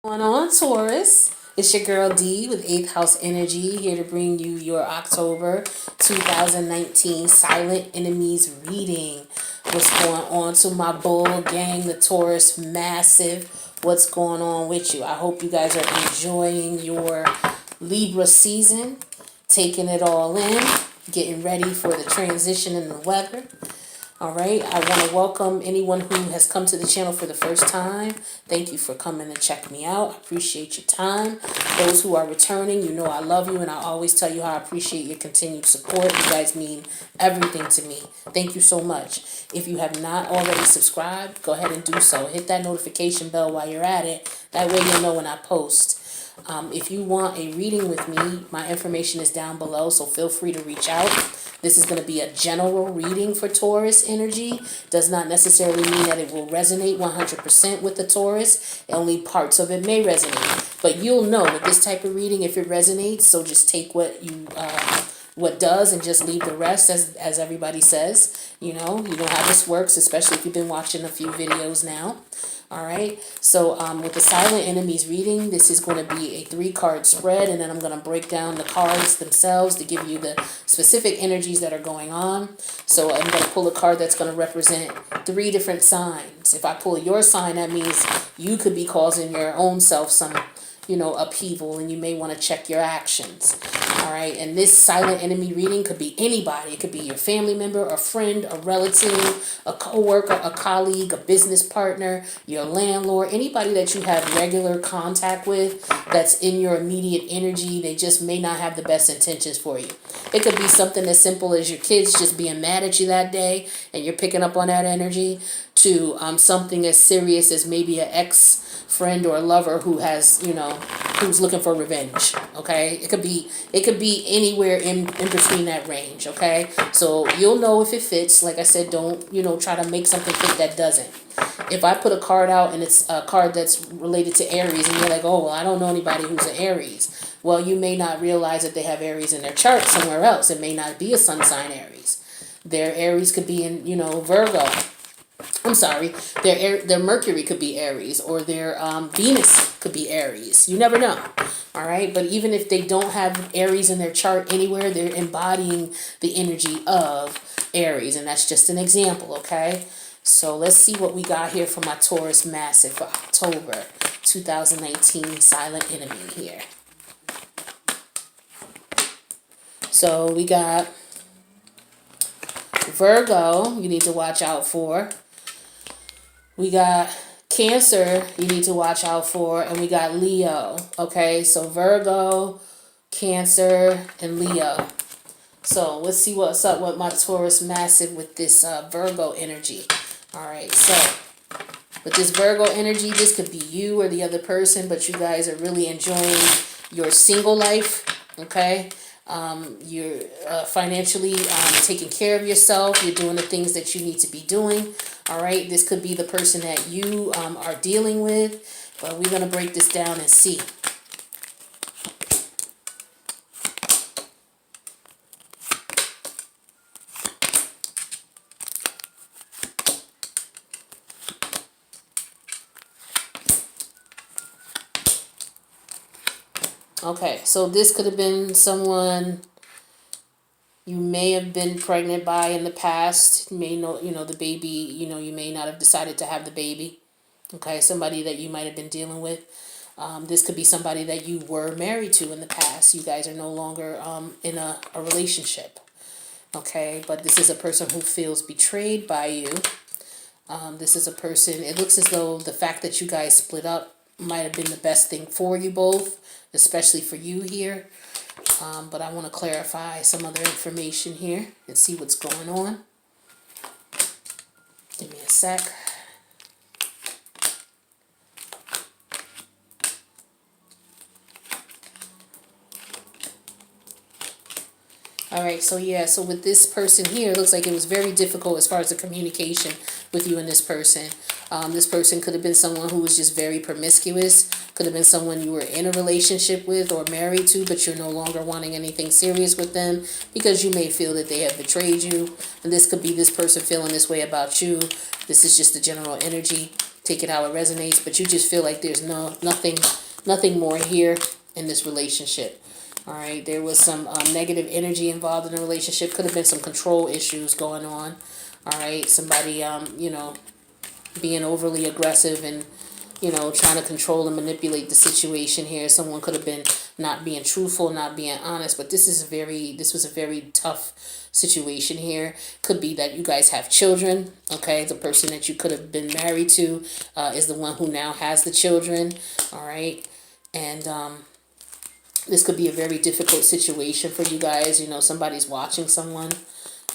Going on, Taurus? It's your girl D with 8th House Energy here to bring you your October 2019 Silent Enemies reading. What's going on to my bull gang, the Taurus Massive? What's going on with you? I hope you guys are enjoying your Libra season, taking it all in, getting ready for the transition in the weather. All right, I want to welcome anyone who has come to the channel for the first time. Thank you for coming to check me out. I appreciate your time. Those who are returning, you know I love you, and I always tell you how I appreciate your continued support. You guys mean everything to me. Thank you so much. If you have not already subscribed, go ahead and do so. Hit that notification bell while you're at it. That way you'll know when I post. If you want a reading with me, my information is down below, so feel free to reach out. This is going to be a general reading for Taurus energy. Does not necessarily mean that it will resonate 100% with the Taurus. Only parts of it may resonate. But you'll know with this type of reading if it resonates. So just take what does and just leave the rest, as everybody says. You know how this works, especially if you've been watching a few videos now. All right, so with the Silent Enemies reading, this is going to be a 3-card spread, and then I'm going to break down the cards themselves to give you the specific energies that are going on. So I'm going to pull a card that's going to represent 3 different signs. If I pull your sign, that means you could be causing your own self some, upheaval, and you may want to check your actions. All right, and this silent enemy reading could be anybody. It could be your family member, a friend, a relative, a co-worker, a colleague, a business partner, your landlord, anybody that you have regular contact with that's in your immediate energy. They just may not have the best intentions for you. It could be something as simple as your kids just being mad at you that day and you're picking up on that energy, to something as serious as maybe an ex-friend or a lover who has, who's looking for revenge. Okay, it could be anywhere in between that range. Okay, so you'll know if it fits. Like I said, don't try to make something fit that doesn't. If I put a card out and it's a card that's related to Aries, and you're like, oh, well, I don't know anybody who's an Aries. Well, you may not realize that they have Aries in their chart somewhere else. It may not be a sun sign Aries. Their Aries could be in, Virgo. I'm sorry, their Mercury could be Aries, or their Venus could be Aries. You never know. All right, but even if they don't have Aries in their chart anywhere, they're embodying the energy of Aries, and that's just an example. Okay, so let's see what we got here for my Taurus Massive for October 2019 Silent Enemy here. So we got Virgo, you need to watch out for. We got Cancer, you need to watch out for, and we got Leo. Okay, so Virgo, Cancer, and Leo. So let's see what's up with my Taurus Massive with this Virgo energy. All right, so with this Virgo energy, this could be you or the other person, but you guys are really enjoying your single life. Okay, you're financially taking care of yourself. You're doing the things that you need to be doing. All right, this could be the person that you are dealing with, but we're going to break this down and see. Okay, so this could have been someone you may have been pregnant by in the past. You may know, the baby, you may not have decided to have the baby. Okay, somebody that you might have been dealing with. This could be somebody that you were married to in the past. You guys are no longer in a relationship. Okay, but this is a person who feels betrayed by you. This is a person, it looks as though the fact that you guys split up might have been the best thing for you both, especially for you here. But I want to clarify some other information here and see what's going on. Give me a sec. All right, so yeah, so with this person here, it looks like it was very difficult as far as the communication with you and this person. This person could have been someone who was just very promiscuous. Could have been someone you were in a relationship with or married to, but you're no longer wanting anything serious with them because you may feel that they have betrayed you. And this could be this person feeling this way about you. This is just the general energy. take it how it resonates, but you just feel like there's nothing more here in this relationship. All right, there was some negative energy involved in the relationship. Could have been some control issues going on. All right, somebody, being overly aggressive and, trying to control and manipulate the situation here. Someone could have been not being truthful, not being honest, but this was a very tough situation here. Could be that you guys have children. Okay, the person that you could have been married to is the one who now has the children. All right, and this could be a very difficult situation for you guys. Somebody's watching someone,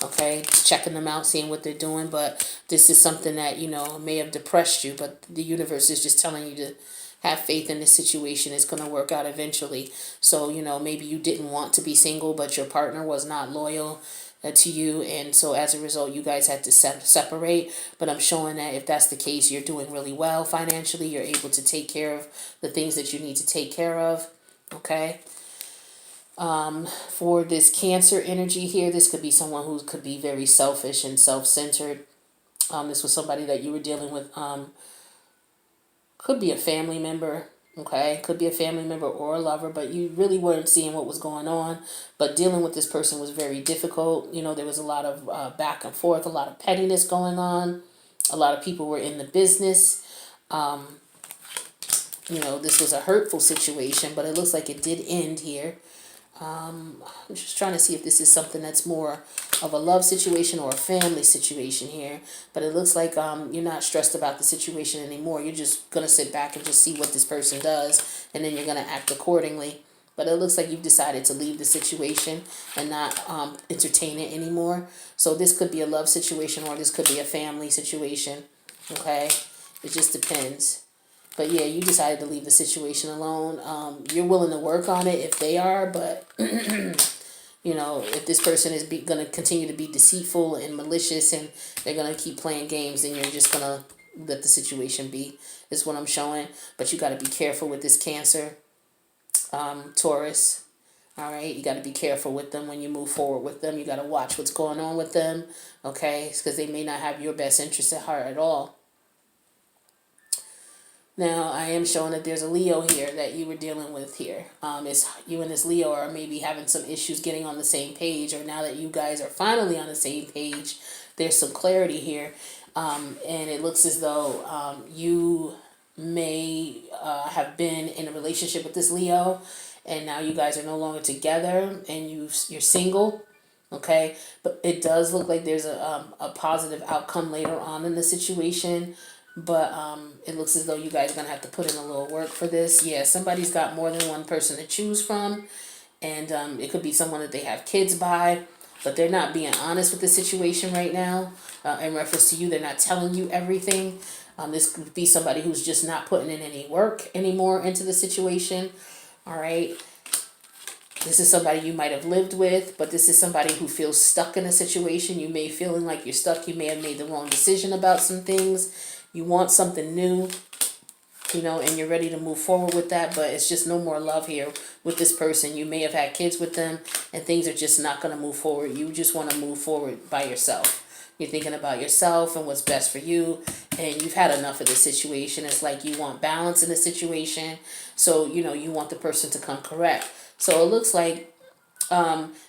okay, checking them out, seeing what they're doing, but this is something that, may have depressed you, but the universe is just telling you to have faith in this situation. It's going to work out eventually. So, maybe you didn't want to be single, but your partner was not loyal to you, and so as a result you guys had to separate. But I'm showing that if that's the case, you're doing really well financially. You're able to take care of the things that you need to take care of. Okay. For this Cancer energy here, this could be someone who could be very selfish and self-centered. This was somebody that you were dealing with. Could be a family member. Okay, could be a family member or a lover, but you really weren't seeing what was going on. But dealing with this person was very difficult. There was a lot of back and forth, a lot of pettiness going on. A lot of people were in the business. This was a hurtful situation, but it looks like it did end here. I'm just trying to see if this is something that's more of a love situation or a family situation here. But it looks like you're not stressed about the situation anymore. You're just going to sit back and just see what this person does, and then you're going to act accordingly. But it looks like you've decided to leave the situation and not entertain it anymore. So this could be a love situation or this could be a family situation. Okay? It just depends. But yeah, you decided to leave the situation alone. You're willing to work on it if they are, but if this person is going to continue to be deceitful and malicious and they're going to keep playing games, then you're just going to let the situation be, is what I'm showing. But you got to be careful with this Cancer, Taurus. All right, you got to be careful with them when you move forward with them. You got to watch what's going on with them, okay? Because they may not have your best interest at heart at all. Now, I am showing that there's a Leo here that you were dealing with here. It's you and this Leo are maybe having some issues getting on the same page, or now that you guys are finally on the same page, there's some clarity here. And it looks as though you may have been in a relationship with this Leo, and now you guys are no longer together, and you're single. Okay, but it does look like there's a positive outcome later on in the situation. But it looks as though you guys are going to have to put in a little work for this. Yeah, somebody's got more than one person to choose from. And it could be someone that they have kids by. But they're not being honest with the situation right now. In reference to you, they're not telling you everything. This could be somebody who's just not putting in any work anymore into the situation. All right. This is somebody you might have lived with, but this is somebody who feels stuck in a situation. You may feeling like you're stuck. You may have made the wrong decision about some things. You want something new, and you're ready to move forward with that, but it's just no more love here with this person. You may have had kids with them, and things are just not going to move forward. You just want to move forward by yourself. You're thinking about yourself and what's best for you, and you've had enough of the situation. It's like you want balance in the situation, so, you want the person to come correct. So it looks like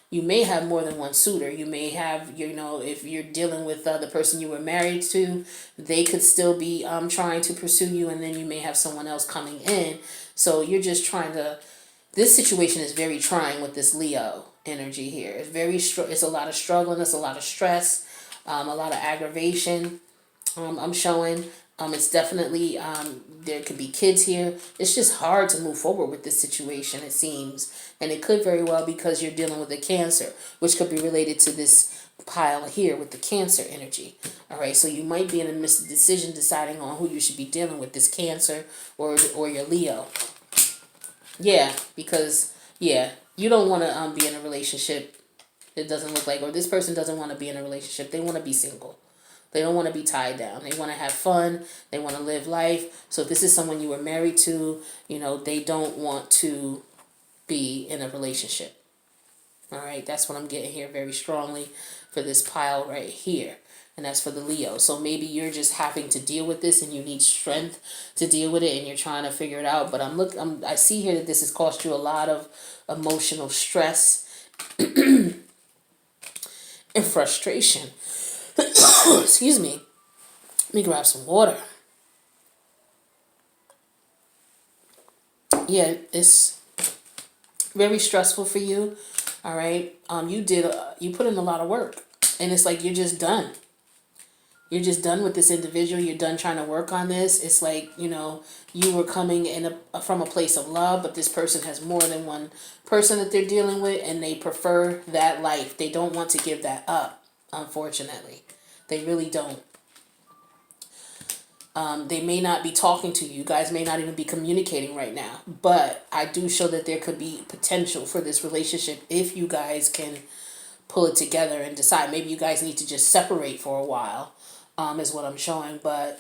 you may have more than one suitor. You may have, if you're dealing with the person you were married to, they could still be trying to pursue you, and then you may have someone else coming in. So you're just trying to, this situation is very trying with this Leo energy here. It's a lot of struggling, it's a lot of stress, a lot of aggravation. I'm showing. It's definitely, there could be kids here. It's just hard to move forward with this situation, it seems. And it could very well because you're dealing with a Cancer, which could be related to this pile here with the Cancer energy. All right, so you might be in a decision deciding on who you should be dealing with, this Cancer or your Leo. Yeah, because, you don't want to be in a relationship. It doesn't look like, or this person doesn't want to be in a relationship. They want to be single. They don't want to be tied down. They want to have fun. They want to live life. So if this is someone you were married to, they don't want to be in a relationship. All right, that's what I'm getting here very strongly for this pile right here. and that's for the Leo. So maybe you're just having to deal with this and you need strength to deal with it and you're trying to figure it out. But I see here that this has cost you a lot of emotional stress and frustration. Excuse me. Let me grab some water. Yeah, it's very stressful for you. All right. You put in a lot of work, and it's like you're just done. You're just done with this individual. You're done trying to work on this. It's like, you were coming from a place of love, but this person has more than one person that they're dealing with, and they prefer that life. They don't want to give that up, unfortunately. They really don't. They may not be talking to you. You guys may not even be communicating right now. But I do show that there could be potential for this relationship if you guys can pull it together and decide. Maybe you guys need to just separate for a while, is what I'm showing. But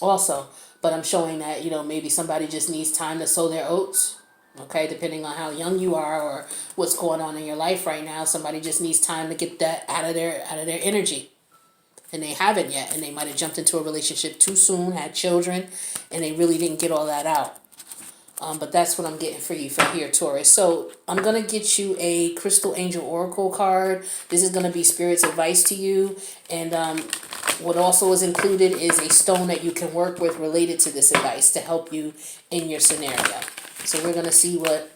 I'm showing that, maybe somebody just needs time to sow their oats. Okay, depending on how young you are or what's going on in your life right now, somebody just needs time to get that out of their energy. And they haven't yet, and they might have jumped into a relationship too soon, had children, and they really didn't get all that out. But that's what I'm getting for you for here, Taurus. So I'm going to get you a Crystal Angel Oracle card. This is going to be Spirit's advice to you. And what also is included is a stone that you can work with related to this advice to help you in your scenario. So we're going to see what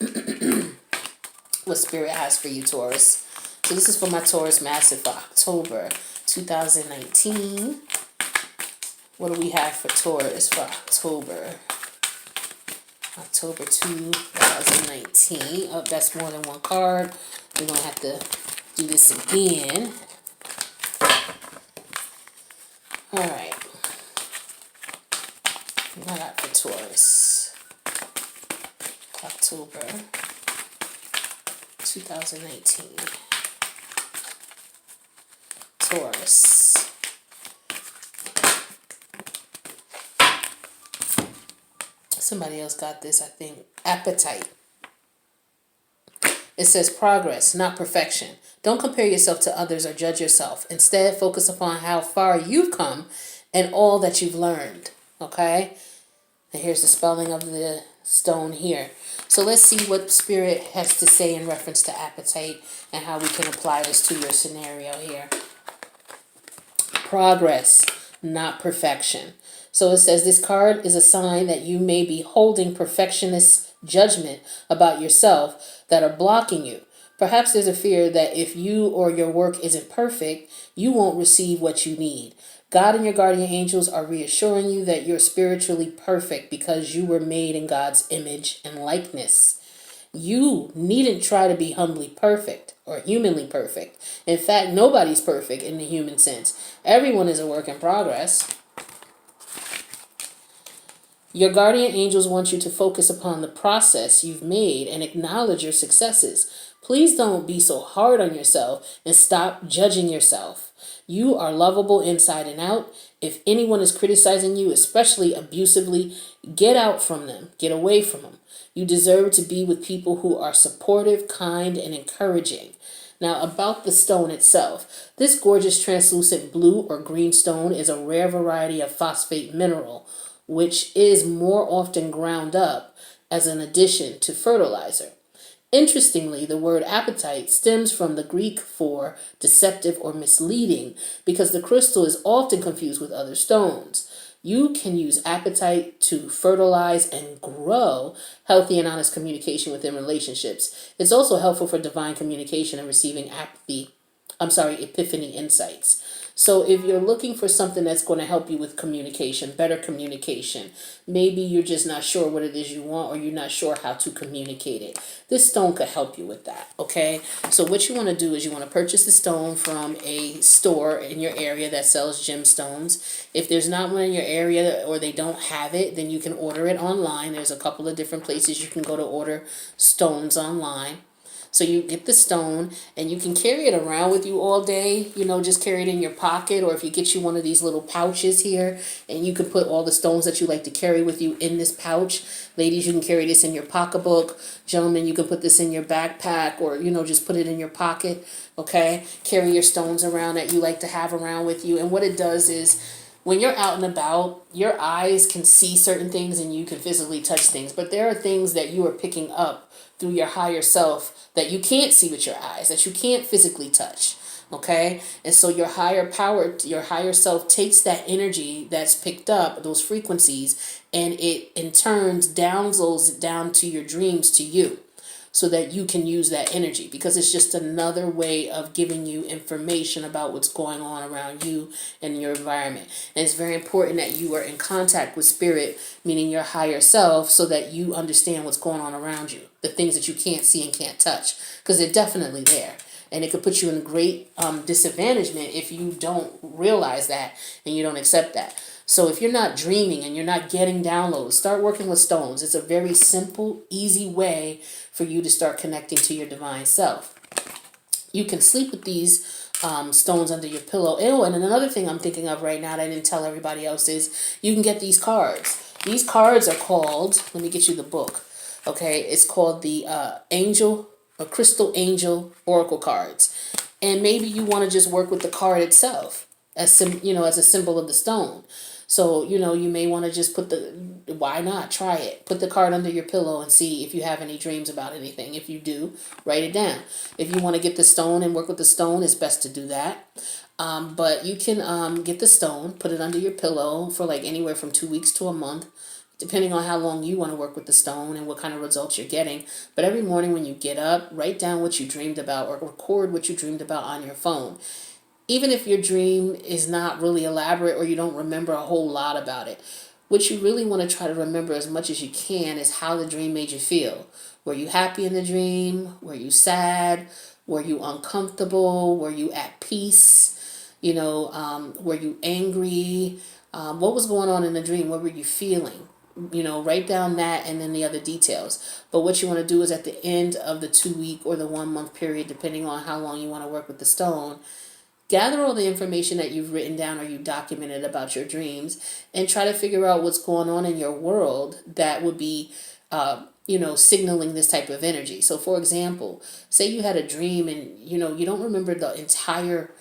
Spirit has for you, Taurus. So this is for my Taurus Massive for October 2019. What do we have for Taurus for October 2019? Oh, that's more than one card. We're going to have to do this again. All right. What I got for Taurus? October 2019. Taurus. Somebody else got this, I think. Appetite. It says progress, not perfection. Don't compare yourself to others or judge yourself. Instead, focus upon how far you've come and all that you've learned. Okay? And here's the spelling of the stone here. So let's see what Spirit has to say in reference to appetite and how we can apply this to your scenario here. Progress, not perfection. So it says this card is a sign that you may be holding perfectionist judgment about yourself that are blocking you. Perhaps there's a fear that if you or your work isn't perfect, you won't receive what you need. God and your guardian angels are reassuring you that you're spiritually perfect because you were made in God's image and likeness. You needn't try to be humbly perfect or humanly perfect. In fact, nobody's perfect in the human sense. Everyone is a work in progress. Your guardian angels want you to focus upon the process you've made and acknowledge your successes. Please don't be so hard on yourself and stop judging yourself. You are lovable inside and out. If anyone is criticizing you, especially abusively, get out from them. Get away from them. You deserve to be with people who are supportive, kind, and encouraging. Now, about the stone itself. This gorgeous translucent blue or green stone is a rare variety of phosphate mineral, which is more often ground up as an addition to fertilizer. Interestingly, the word appetite stems from the Greek for deceptive or misleading because the crystal is often confused with other stones. You can use appetite to fertilize and grow healthy and honest communication within relationships. It's also helpful for divine communication and receiving epiphany insights. So if you're looking for something that's going to help you with communication, better communication, maybe you're just not sure what it is you want or you're not sure how to communicate it, this stone could help you with that, okay? So what you want to do is you want to purchase the stone from a store in your area that sells gemstones. If there's not one in your area or they don't have it, then you can order it online. There's a couple of different places you can go to order stones online. So you get the stone and you can carry it around with you all day, just carry it in your pocket, or if you get you one of these little pouches here and you can put all the stones that you like to carry with you in this pouch. Ladies, you can carry this in your pocketbook. Gentlemen, you can put this in your backpack, or, just put it in your pocket, okay? Carry your stones around that you like to have around with you. And what it does is, when you're out and about, your eyes can see certain things and you can physically touch things, but there are things that you are picking up through your higher self that you can't see with your eyes, that you can't physically touch. Okay? And so your higher power, your higher self takes that energy that's picked up, those frequencies, and it in turns downloads it down to your dreams to you, so that you can use that energy, because it's just another way of giving you information about what's going on around you and your environment. And it's very important that you are in contact with spirit, meaning your higher self, so that you understand what's going on around you, the things that you can't see and can't touch, because they're definitely there. And it could put you in great disadvantagement if you don't realize that and you don't accept that. So if you're not dreaming and you're not getting downloads, start working with stones. It's a very simple, easy way for you to start connecting to your divine self. You can sleep with these stones under your pillow. Oh, and another thing I'm thinking of right now that I didn't tell everybody else is you can get these cards. These cards are called, let me get you the book. Okay, it's called the Crystal Angel Oracle cards. And maybe you want to just work with the card itself as as a symbol of the stone. So, you may want to just why not try it? Put the card under your pillow and see if you have any dreams about anything. If you do, write it down. If you want to get the stone and work with the stone, it's best to do that. But you can get the stone, put it under your pillow for like anywhere from 2 weeks to a month, depending on how long you want to work with the stone and what kind of results you're getting. But every morning when you get up, write down what you dreamed about, or record what you dreamed about on your phone. Even if your dream is not really elaborate or you don't remember a whole lot about it, what you really want to try to remember as much as you can is how the dream made you feel. Were you happy in the dream? Were you sad? Were you uncomfortable? Were you at peace? Were you angry? What was going on in the dream? What were you feeling? Write down that and then the other details. But what you want to do is at the end of the 2 week or the 1 month period, depending on how long you want to work with the stone, gather all the information that you've written down or you documented about your dreams and try to figure out what's going on in your world that would be, signaling this type of energy. So, for example, say you had a dream and, you don't remember the entire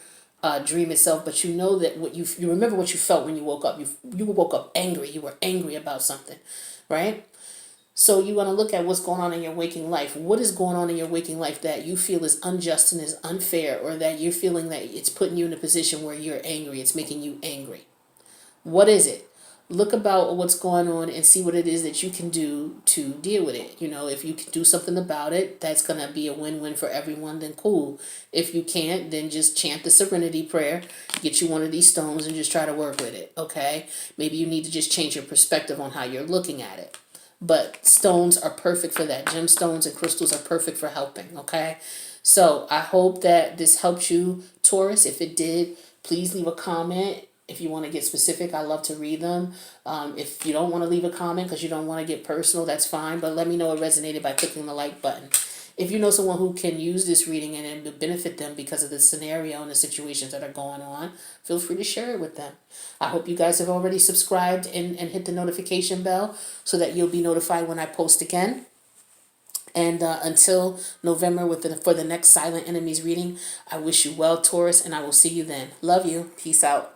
dream itself, but you know that you remember what you felt when you woke up. You woke up angry. You were angry about something, right? So you want to look at what's going on in your waking life. What is going on in your waking life that you feel is unjust and is unfair, or that you're feeling that it's putting you in a position where you're angry, it's making you angry? What is it? Look about what's going on and see what it is that you can do to deal with it. If you can do something about it, that's going to be a win-win for everyone, then cool. If you can't, then just chant the serenity prayer, get you one of these stones and just try to work with it, okay? Maybe you need to just change your perspective on how you're looking at it. But stones are perfect for that. Gemstones and crystals are perfect for helping, okay? So I hope that this helps you, Taurus. If it did, please leave a comment. If you want to get specific, I love to read them. If you don't want to leave a comment because you don't want to get personal, that's fine. But let me know it resonated by clicking the like button. If you know someone who can use this reading and it would benefit them because of the scenario and the situations that are going on, feel free to share it with them. I hope you guys have already subscribed and hit the notification bell so that you'll be notified when I post again. And until November for the next Silent Enemies reading, I wish you well, Taurus, and I will see you then. Love you. Peace out.